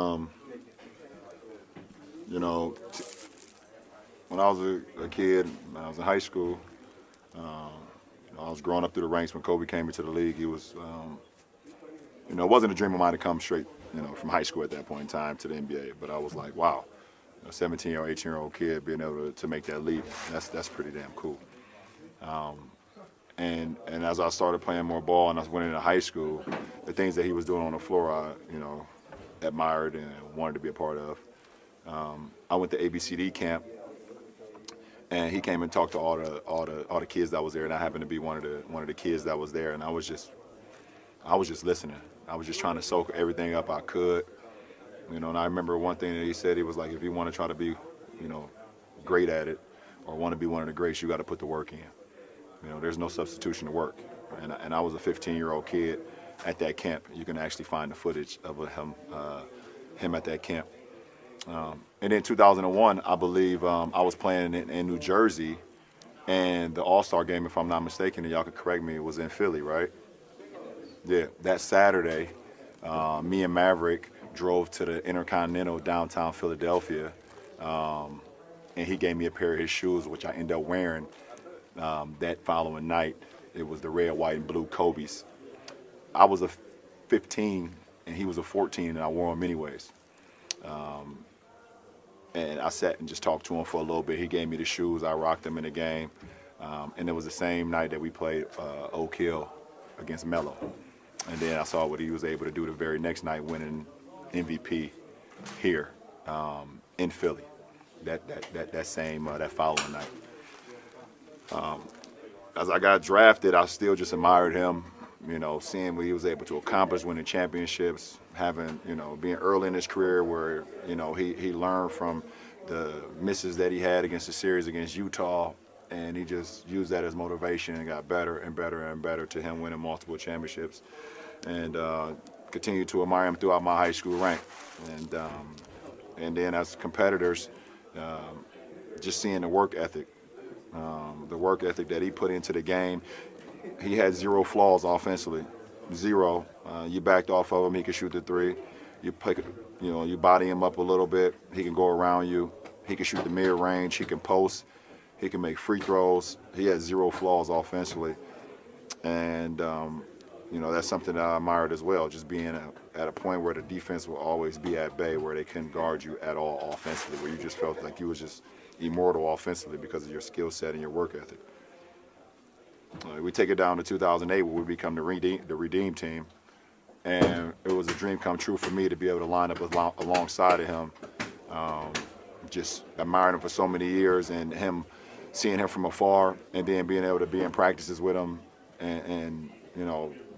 Um, you know, when I was a kid, when I was in high school, um, I was growing up through the ranks when Kobe came into the league. He was, it wasn't a dream of mine to come straight, from high school at that point in time to the NBA. But I was like, wow, a 17 or 18-year-old kid being able to make that leap, that's pretty damn cool. Um, and as I started playing more ball and I was winning in high school, the things that he was doing on the floor, I admired and wanted to be a part of. I went to ABCD camp, and he came and talked to all the kids that was there, and I happened to be one of the kids that was there, and I was just listening. I was just trying to soak everything up I could, and I remember one thing that he said. He was like, if you want to try to be, great at it, or want to be one of the greats, you got to put the work in. There's no substitution to work. And I was a 15-year-old kid at that camp. You can actually find the footage of him at that camp. And in 2001, I believe I was playing in New Jersey, and the All-Star game, if I'm not mistaken, and y'all could correct me, was in Philly, right? Yeah, that Saturday, me and Maverick drove to the Intercontinental downtown Philadelphia, and he gave me a pair of his shoes, which I ended up wearing that following night. It was the red, white, and blue Kobe's. I was a 15 and he was a 14, and I wore them anyways. And I sat and just talked to him for a little bit. He gave me the shoes. I rocked them in the game. And it was the same night that we played Oak Hill against Melo. And then I saw what he was able to do the very next night, winning MVP here in Philly. That following night. As I got drafted, I still just admired him, seeing what he was able to accomplish, winning championships, being early in his career where, he learned from the misses that he had against the series against Utah, and he just used that as motivation and got better and better and better to him winning multiple championships, and continued to admire him throughout my high school rank. And then as competitors, just seeing the work ethic that he put into the game. He had zero flaws offensively, zero. You backed off of him, he could shoot the three. You body him up a little bit, he can go around you. He can shoot the mid-range, he can post, he can make free throws. He had zero flaws offensively. And, that's something that I admired as well, just being at a point where the defense will always be at bay, where they couldn't guard you at all offensively, where you just felt like you was just immortal offensively because of your skill set and your work ethic. We take it down to 2008, where we become the Redeem team, and it was a dream come true for me to be able to line up alongside of him. Just admiring him for so many years, and seeing him from afar, and then being able to be in practices with him, and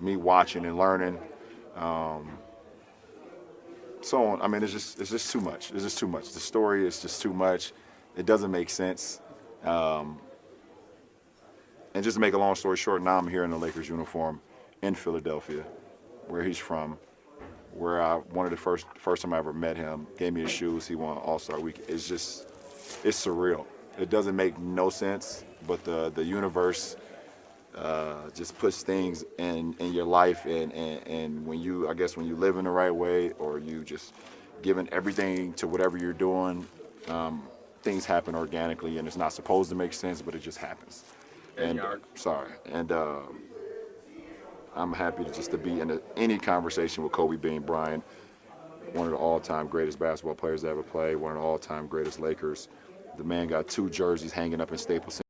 me watching and learning. So on. I mean, it's just too much. It's just too much. The story is just too much. It doesn't make sense. And just to make a long story short, now I'm here in the Lakers uniform in Philadelphia, where he's from, where one of the first time I ever met him, gave me his shoes, he won All-Star Week. It's surreal. It doesn't make no sense, but the universe just puts things in your life, and when you live in the right way, or you just giving everything to whatever you're doing, things happen organically, and it's not supposed to make sense, but it just happens. I'm happy to be in any conversation with Kobe Bean Bryant, one of the all-time greatest basketball players to ever play, one of the all-time greatest Lakers. The man got 2 jerseys hanging up in Staples